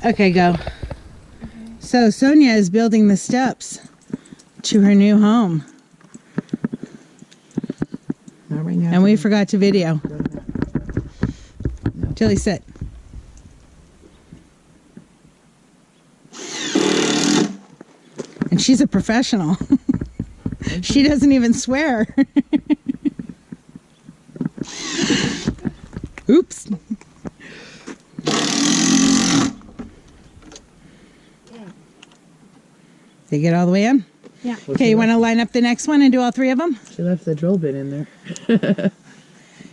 Okay, go. Okay. So Sonya is building the steps to her new home. Right now, and we forgot to video. No. Tilly, sit. And she's a professional. She doesn't even swear. Oops. Did you get all the way in? Yeah. Okay, you want to line up the next one and do all three of them? She left the drill bit in there.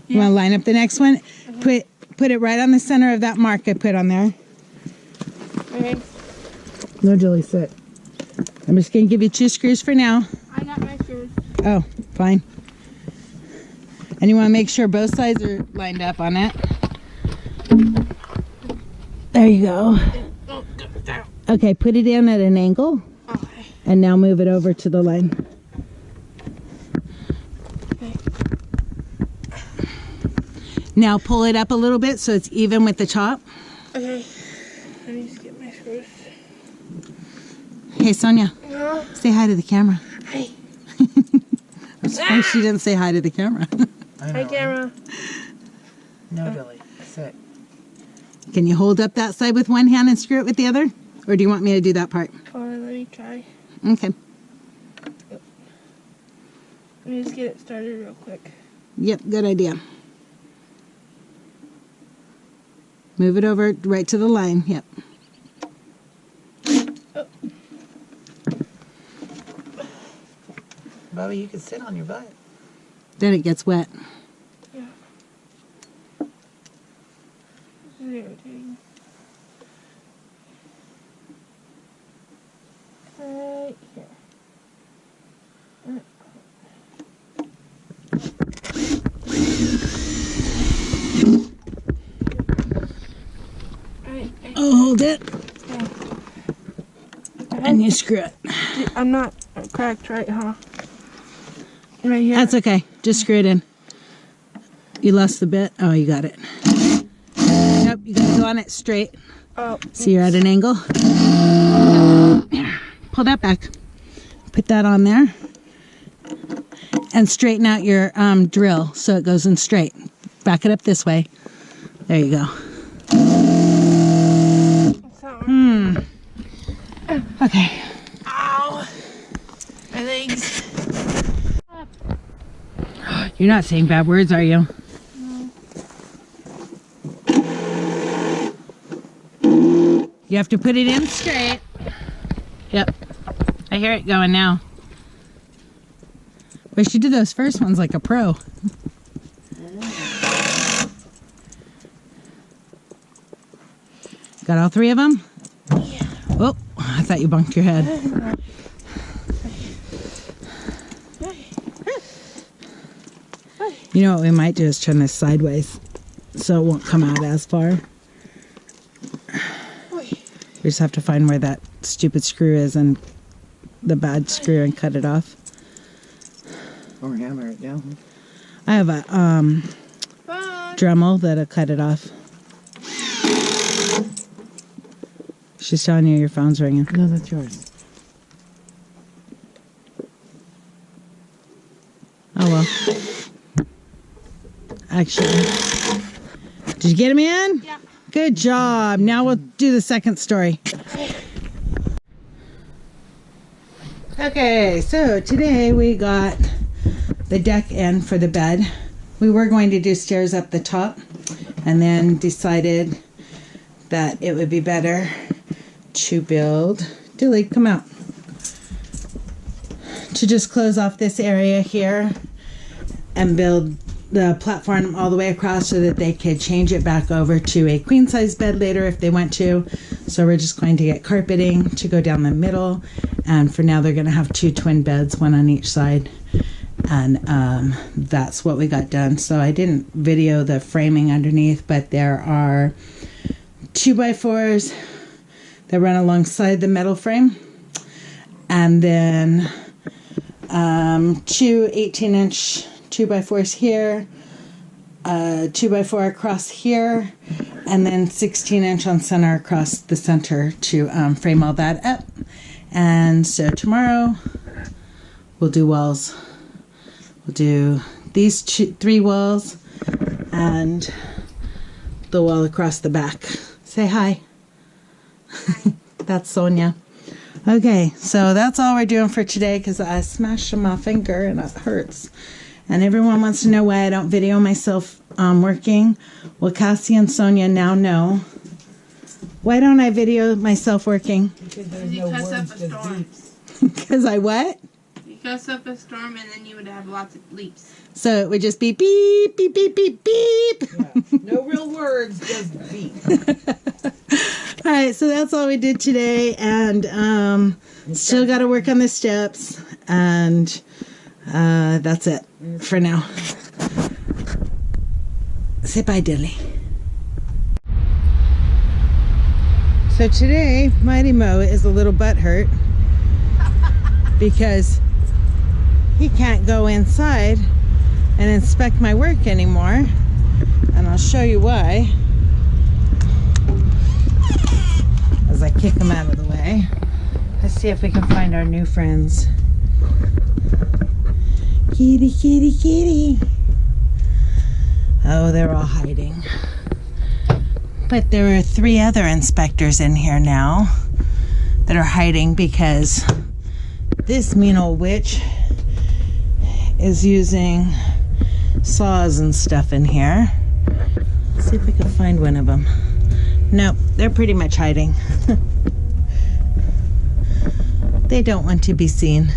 You want to line up the next one? Put it right on the center of that mark I put on there. Okay. No, Jilly, sit. I'm just going to give you 2 screws for now. I got my screws. Oh, fine. And you want to make sure both sides are lined up on it. There you go. Okay, put it in at an angle. Okay. And now move it over to the line. Okay. Now pull it up a little bit so it's even with the top. Okay. I need to get my screws. Hey, Sonya. No. Say hi to the camera. Hi. I'm surprised she didn't say hi to the camera. Hi, camera. No, Jilly, sit. Can you hold up that side with one hand and screw it with the other? Or do you want me to do that part? Oh, let me try. Okay. Let me just get it started real quick. Yep, good idea. Move it over right to the line. Yep. Oh. Bobby, you can sit on your butt. Then it gets wet. Yeah. This is irritating. Right here. Oh, hold it. Okay. And you screw it. I'm not cracked, right, huh? Right here. That's okay. Just screw it in. You lost the bit. Oh, you got it. Nope, you gotta go on it straight. Oh. So you're at an angle. Pull that back. Put that on there. And straighten out your drill so it goes in straight. Back it up this way. There you go. Okay. Ow. My legs. You're not saying bad words, are you? No. You have to put it in straight. Yep. I hear it going now. Wish you did those first ones like a pro. Got all 3 of them? Yeah. Oh, I thought you bumped your head. You know what we might do is turn this sideways so it won't come out as far. You just have to find where that stupid screw is and the bad screw and cut it off. Or hammer it down. I have a Dremel that'll cut it off. She's telling you your phone's ringing. No, that's yours. Oh well. Actually, did you get him in? Yeah. Good job. Now we'll do the second story. Okay, so today we got the deck in for the bed. We were going to do stairs up the top and then decided that it would be better to build, Dilly, come out, to just close off this area here and build the platform all the way across so that they could change it back over to a queen size bed later if they want to. So we're just going to get carpeting to go down the middle, and for now they're going to have 2 twin beds, one on each side, and that's what we got done. So I didn't video the framing underneath, but there are 2x4s that run alongside the metal frame, and then 2 18-inch 2x4s here, 2x4 across here, And then 16-inch on center across the center to frame all that up. And so tomorrow we'll do walls. We'll do these 3 walls and the wall across the back. Say hi. That's Sonya. Okay, so that's all we're doing for today because I smashed my finger and it hurts. And everyone wants to know why I don't video myself working. Well, Kassi and Sonya now know. Why don't I video myself working? Because there's You no cuss up words, a just storm. beeps. Because I what? You cuss up a storm and then you would have lots of leaps. So it would just be beep, beep, beep, beep, beep. Yeah. No real words, just beep. All right, so that's all we did today. And still got to work on the steps. And that's it for now. Say bye, Dilly. So today, Mighty Mo is a little butthurt because he can't go inside and inspect my work anymore. And I'll show you why as I kick him out of the way. Let's see if we can find our new friends. Kitty, kitty, kitty. Oh, they're all hiding. But there are 3 other inspectors in here now that are hiding because this mean old witch is using saws and stuff in here. Let's see if we can find one of them. Nope, they're pretty much hiding. They don't want to be seen.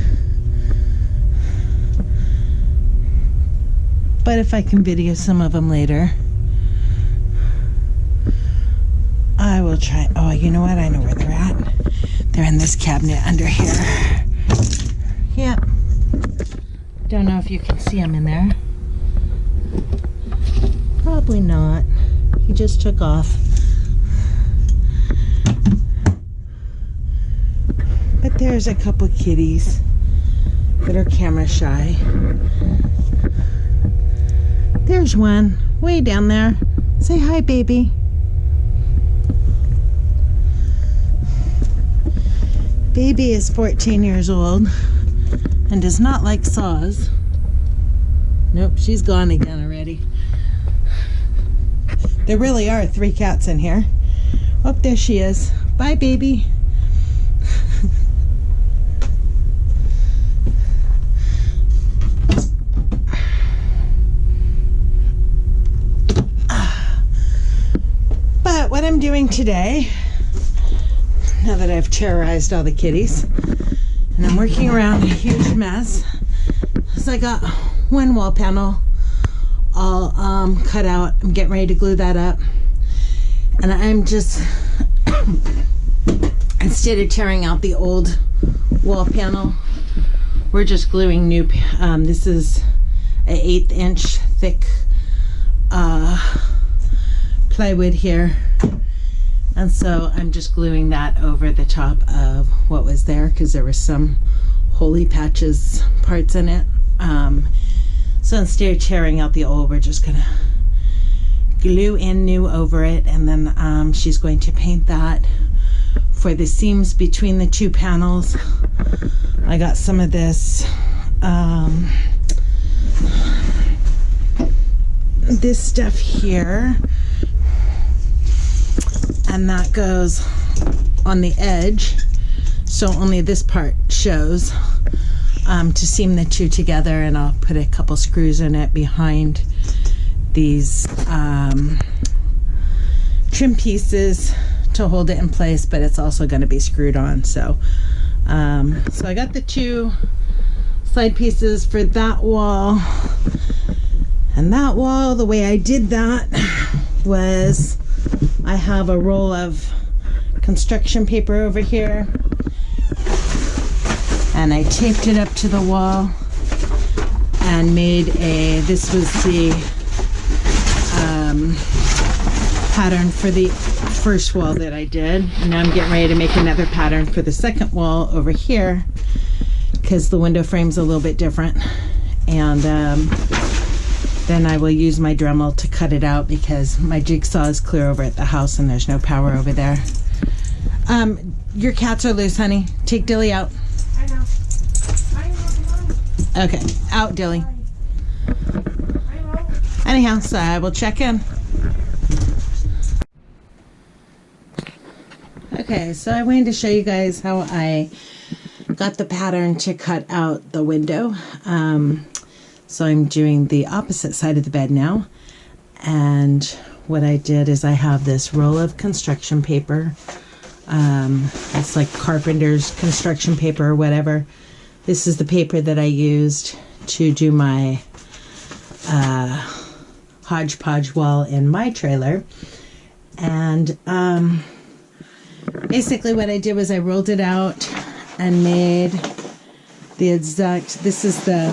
But if I can video some of them later, I will try. Oh, you know what? I know where they're at. They're in this cabinet under here. Yep. Don't know if you can see them in there. Probably not. He just took off. But there's a couple kitties that are camera shy. There's one way down there. Say hi, baby. Baby is 14 years old and does not like saws. Nope, she's gone again already. There really are 3 cats in here. Oh, there she is. Bye, baby. But what I'm doing today, now that I've terrorized all the kitties and I'm working around a huge mess, is I got one wall panel all cut out. I'm getting ready to glue that up, and I'm just instead of tearing out the old wall panel, we're just gluing new. This is an 1/8 inch thick plywood here, and so I'm just gluing that over the top of what was there because there were some holy patches parts in it. So instead of tearing out the old, we're just gonna glue in new over it, and then she's going to paint that for the seams between the 2 panels. I got some of this this stuff here, and that goes on the edge, so only this part shows, to seam the 2 together, and I'll put a couple screws in it behind these trim pieces to hold it in place, but it's also going to be screwed on. So so I got the 2 side pieces for that wall, and that wall, the way I did that was I have a roll of construction paper over here, and I taped it up to the wall and made this was the pattern for the first wall that I did, and now I'm getting ready to make another pattern for the second wall over here because the window frame's a little bit different. And then I will use my Dremel to cut it out because my jigsaw is clear over at the house and there's no power over there. Your cats are loose, honey. Take Dilly out. I know. Okay, out, Dilly. I know. Anyhow, so I will check in. Okay, so I wanted to show you guys how I got the pattern to cut out the window. So I'm doing the opposite side of the bed now. And what I did is I have this roll of construction paper. It's like carpenter's construction paper or whatever. This is the paper that I used to do my hodgepodge wall in my trailer. And basically what I did was I rolled it out and made the exact, this is the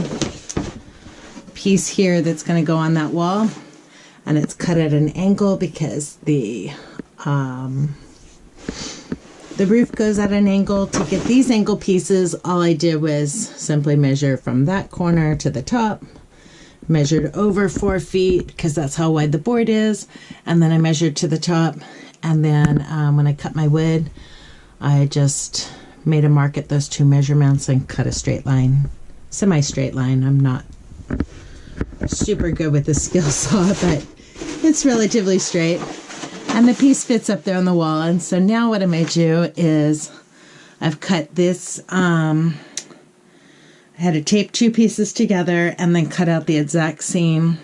piece here that's going to go on that wall, and it's cut at an angle because the roof goes at an angle. To get these angle pieces, all I did was simply measure from that corner to the top, measured over 4 feet because that's how wide the board is, and then I measured to the top, and then when I cut my wood, I just made a mark at those 2 measurements and cut a straight line, semi-straight line. I'm not super good with the skill saw, but it's relatively straight, and the piece fits up there on the wall. And so now what I'm going to do is I've cut this, I had to tape 2 pieces together and then cut out the exact same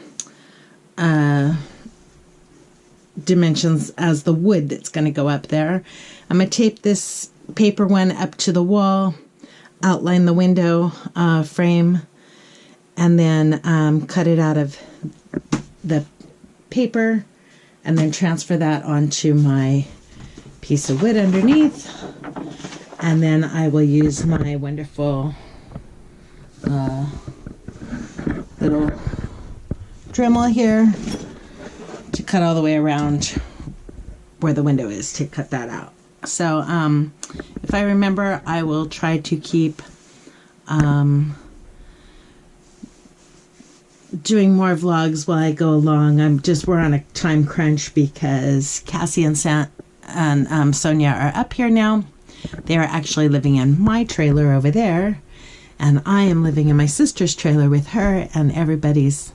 dimensions as the wood that's going to go up there. I'm going to tape this paper one up to the wall, outline the window frame, and then cut it out of the paper and then transfer that onto my piece of wood underneath. And then I will use my wonderful little Dremel here to cut all the way around where the window is to cut that out. So if I remember, I will try to keep doing more vlogs while I go along. We're on a time crunch because Kassi and Sonya are up here now. They are actually living in my trailer over there, and I am living in my sister's trailer with her, and everybody's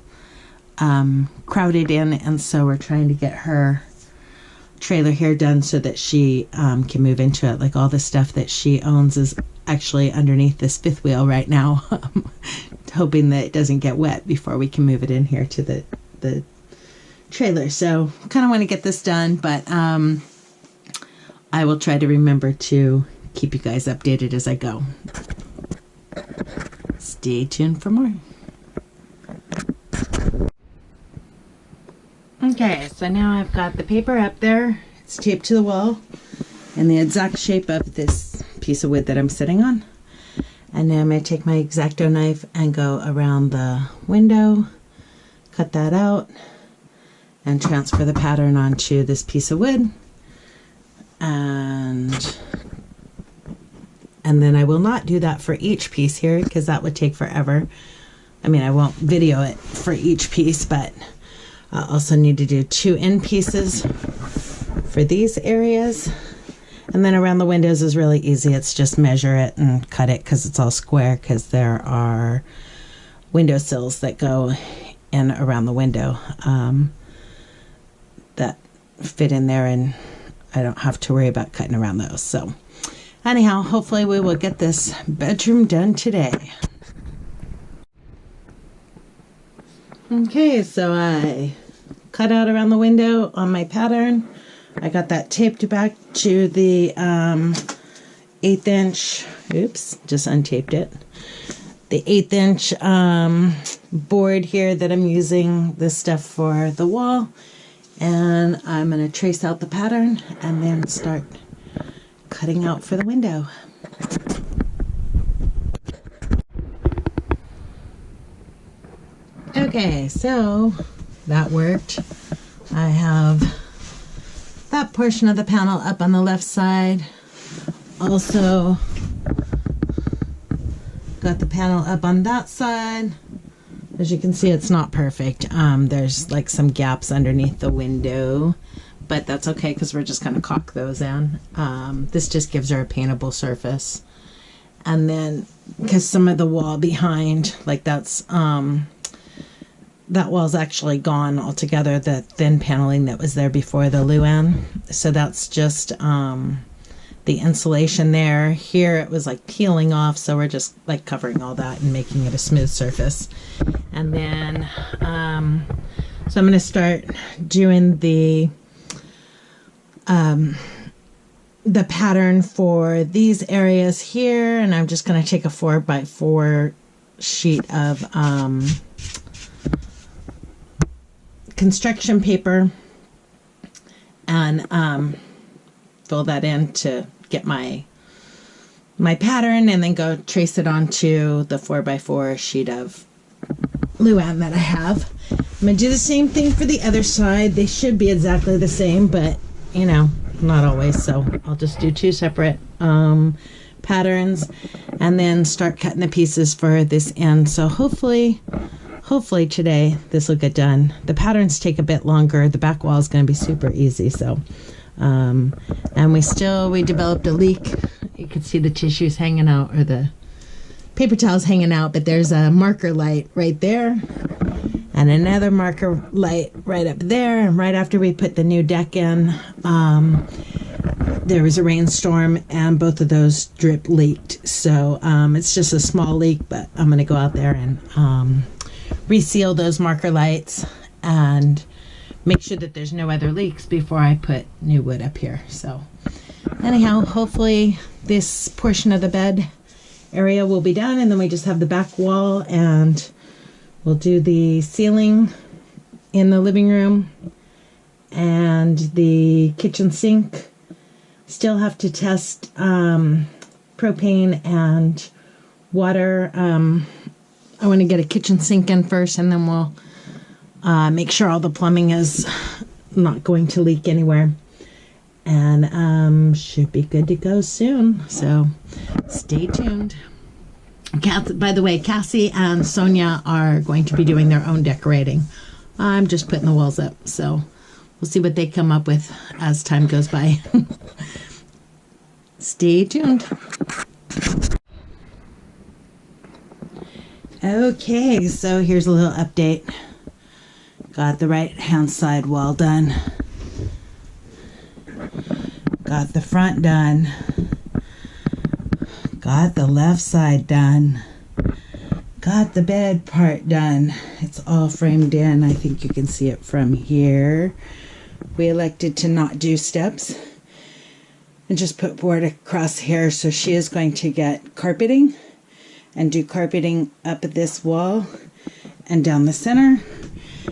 crowded in, and so we're trying to get her trailer here done so that she can move into it. Like all the stuff that she owns is actually underneath this 5th wheel right now, hoping that it doesn't get wet before we can move it in here to the trailer. So kind of want to get this done, but I will try to remember to keep you guys updated as I go. Stay tuned for more. Okay, so now I've got the paper up there. It's taped to the wall in the exact shape of this piece of wood that I'm sitting on. And now I'm going to take my X-Acto knife and go around the window, cut that out, and transfer the pattern onto this piece of wood. And then I will not do that for each piece here because that would take forever. I mean, I won't video it for each piece, but I also need to do 2 end pieces for these areas. And then around the windows is really easy. It's just measure it and cut it because it's all square, because there are window sills that go in around the window that fit in there, and I don't have to worry about cutting around those. So anyhow, hopefully we will get this bedroom done today. Okay, so I cut out around the window on my pattern. I got that taped back to the 1/8 inch, oops, just untaped it. The 1/8 inch board here that I'm using this stuff for the wall. And I'm going to trace out the pattern and then start cutting out for the window. Okay, so that worked. I have that portion of the panel up on the left side. Also got the panel up on that side. As you can see, it's not perfect. There's like some gaps underneath the window, but that's okay because we're just going to caulk those in. This just gives her a paintable surface. And then, because some of the wall behind, like that's, that wall's actually gone altogether, the thin paneling that was there before the Luan. So that's just the insulation there. Here it was like peeling off, so we're just like covering all that and making it a smooth surface. And then, so I'm going to start doing the pattern for these areas here, and I'm just going to take a 4x4 sheet of construction paper and fill that in to get my pattern, and then go trace it onto the 4x4 sheet of Luan that I have. I'm going to do the same thing for the other side. They should be exactly the same, but you know, not always, so I'll just do 2 separate patterns and then start cutting the pieces for this end. So hopefully today this will get done. The patterns take a bit longer. The back wall is going to be super easy. So and we developed a leak. You can see the tissues hanging out, or the paper towels hanging out, but there's a marker light right there and another marker light right up there. And right after we put the new deck in, there was a rainstorm and both of those drip leaked. So it's just a small leak, but I'm going to go out there and reseal those marker lights and make sure that there's no other leaks before I put new wood up here. So anyhow, hopefully this portion of the bed area will be done, and then we just have the back wall, and we'll do the ceiling in the living room and the kitchen sink. Still have to test propane and water. I want to get a kitchen sink in first, and then we'll make sure all the plumbing is not going to leak anywhere. And should be good to go soon. So stay tuned. By the way, Kassi and Sonya are going to be doing their own decorating. I'm just putting the walls up. So we'll see what they come up with as time goes by. Stay tuned. Okay, so here's a little update. Got the right hand side wall done. Got the front done. Got the left side done. Got the bed part done. It's all framed in. I think you can see it from here. We elected to not do steps and just put board across here. So she is going to get carpeting and do carpeting up this wall and down the center.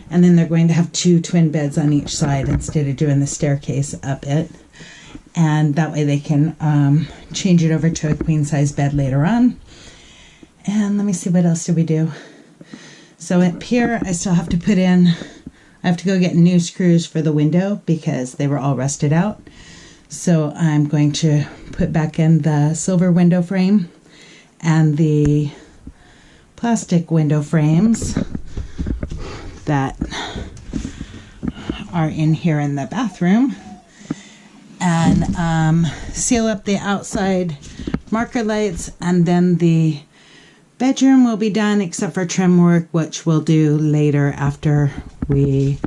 And then they're going to have 2 twin beds on each side instead of doing the staircase up it. And that way they can change it over to a queen size bed later on. And let me see, what else did we do? So up here, I still have to put in, I have to go get new screws for the window because they were all rusted out. So I'm going to put back in the silver window frame and the plastic window frames that are in here in the bathroom, and seal up the outside marker lights, and then the bedroom will be done except for trim work, which we'll do later after we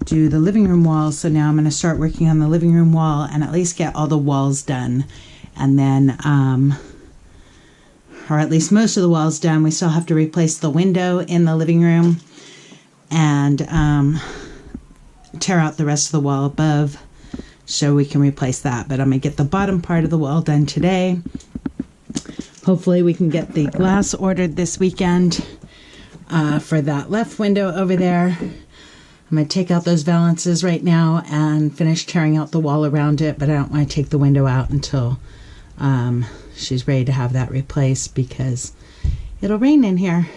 do the living room walls. So now I'm going to start working on the living room wall and at least get all the walls done, and then or at least most of the walls done. We still have to replace the window in the living room and tear out the rest of the wall above so we can replace that. But I'm going to get the bottom part of the wall done today. Hopefully we can get the glass ordered this weekend for that left window over there. I'm going to take out those valances right now and finish tearing out the wall around it, but I don't want to take the window out until she's ready to have that replaced because it'll rain in here.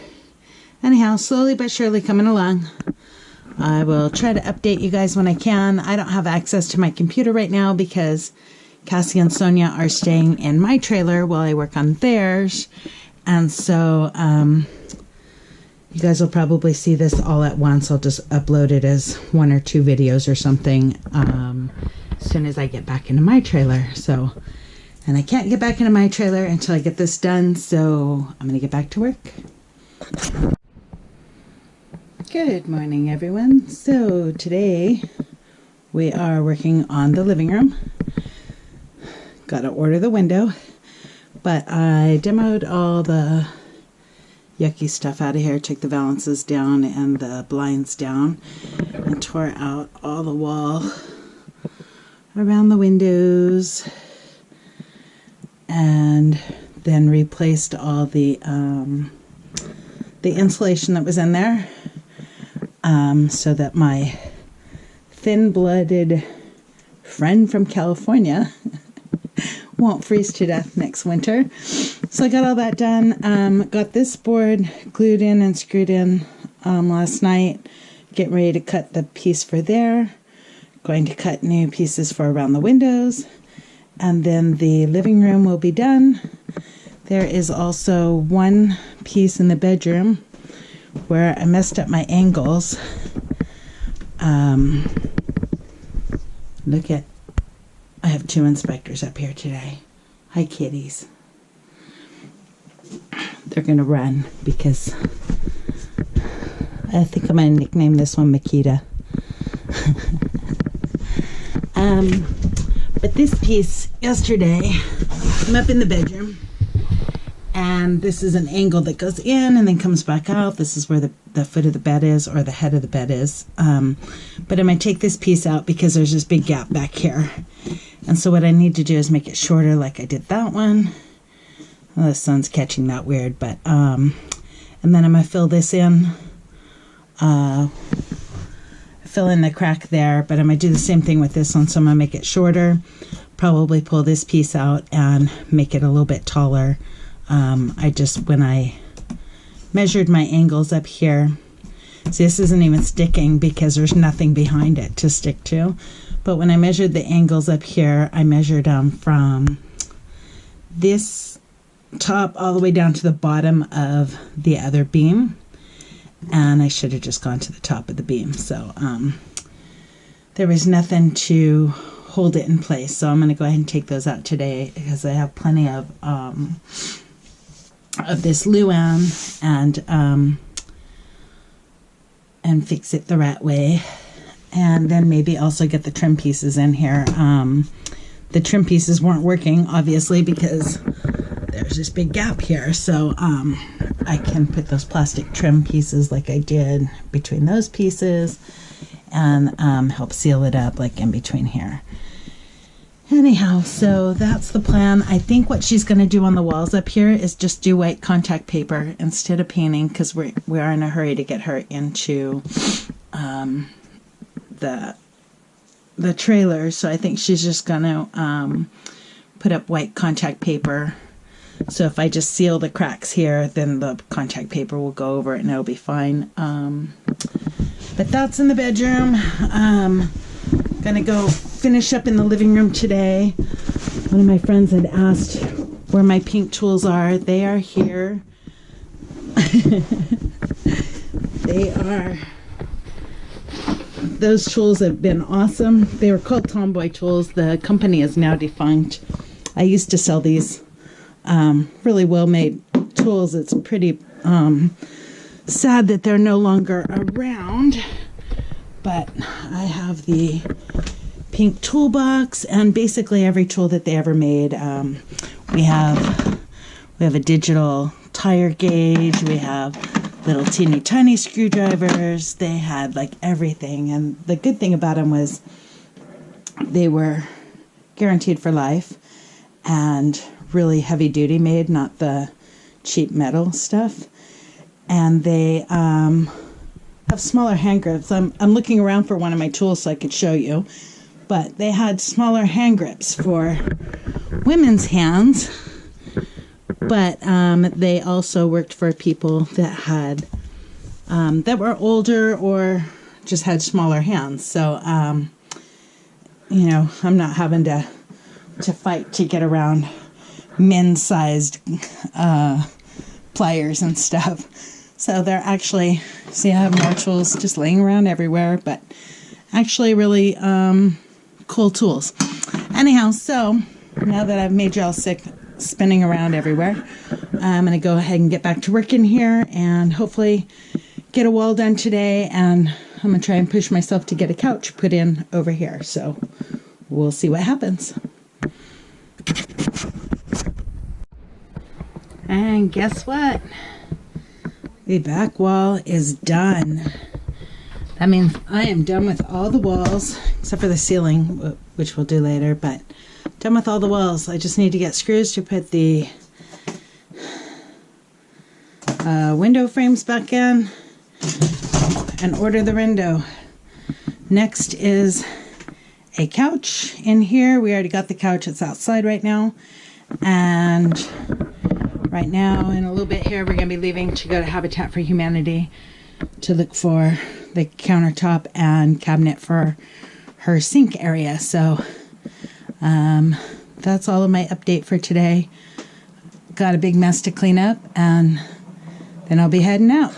Anyhow, slowly but surely coming along. I will try to update you guys when I can. I don't have access to my computer right now because Kassi and Sonya are staying in my trailer while I work on theirs. And so, You guys will probably see this all at once. I'll just upload it as 1 or 2 videos or something as soon as I get back into my trailer. So, and I can't get back into my trailer until I get this done, so I'm gonna get back to work. Good morning, everyone. So today we are working on the living room. Gotta order the window, but I demoed all the yucky stuff out of here, took the valances down and the blinds down, and tore out all the wall around the windows, and then replaced all the insulation that was in there, so that my thin-blooded friend from California won't freeze to death next winter. So I got all that done. Got this board glued in and screwed in last night. Getting ready to cut the piece for there. Going to cut new pieces for around the windows. And then the living room will be done. There is also one piece in the bedroom where I messed up my angles. Look at, I have 2 inspectors up here today. Hi, kitties. They're going to run because I think I'm going to nickname this one Makita. But this piece yesterday, I'm up in the bedroom, and this is an angle that goes in and then comes back out. This is where the foot of the bed is, or the head of the bed is. But I'm going to take this piece out because there's this big gap back here. And so what I need to do is make it shorter like I did that one. Well, the sun's catching that weird, but, and then I'm going to fill this in, fill in the crack there, but I'm going to do the same thing with this one, so I'm going to make it shorter, probably pull this piece out and make it a little bit taller. When I measured my angles up here, see, this isn't even sticking because there's nothing behind it to stick to, but when I measured the angles up here, I measured from this top all the way down to the bottom of the other beam, and I should have just gone to the top of the beam. So there was nothing to hold it in place, so I'm going to go ahead and take those out today because I have plenty of this Luan and fix it the right way, and then maybe also get the trim pieces in here. The trim pieces weren't working, obviously, because there's this big gap here, so I can put those plastic trim pieces like I did between those pieces and help seal it up like in between here. Anyhow, so that's the plan. I think what she's going to do on the walls up here is just do white contact paper instead of painting, because we are in a hurry to get her into the trailer. So I think she's just going to put up white contact paper. So if I just seal the cracks here, then the contact paper will go over it and it'll be fine. But that's in the bedroom. Gonna go finish up in the living room today. One of my friends had asked where my pink tools are. They are here. They are, those tools have been awesome. They were called Tomboy tools. The company is now defunct. I used to sell these really well-made tools. It's pretty sad that they're no longer around, but I have the pink toolbox and basically every tool that they ever made. We have a digital tire gauge. We have little teeny tiny screwdrivers. They had like everything, and the good thing about them was they were guaranteed for life and really heavy duty made, not the cheap metal stuff. And they have smaller hand grips. I'm looking around for one of my tools so I could show you, but they had smaller hand grips for women's hands, but they also worked for people that had that were older or just had smaller hands. So you know, I'm not having to fight to get around men's sized pliers and stuff. So they're actually, see, I have more tools just laying around everywhere, but actually really cool tools. Anyhow, so now that I've made y'all sick spinning around everywhere, I'm going to go ahead and get back to work in here and hopefully get a wall done today. And I'm going to try and push myself to get a couch put in over here. So we'll see what happens. And guess what? The back wall is done. That means I am done with all the walls, except for the ceiling, which we'll do later, but done with all the walls. I just need to get screws to put the window frames back in and order the window. Next is a couch in here. We already got the couch. It's outside right now. And right now, in a little bit here, we're going to be leaving to go to Habitat for Humanity to look for the countertop and cabinet for her sink area. So that's all of my update for today. Got a big mess to clean up, and then I'll be heading out.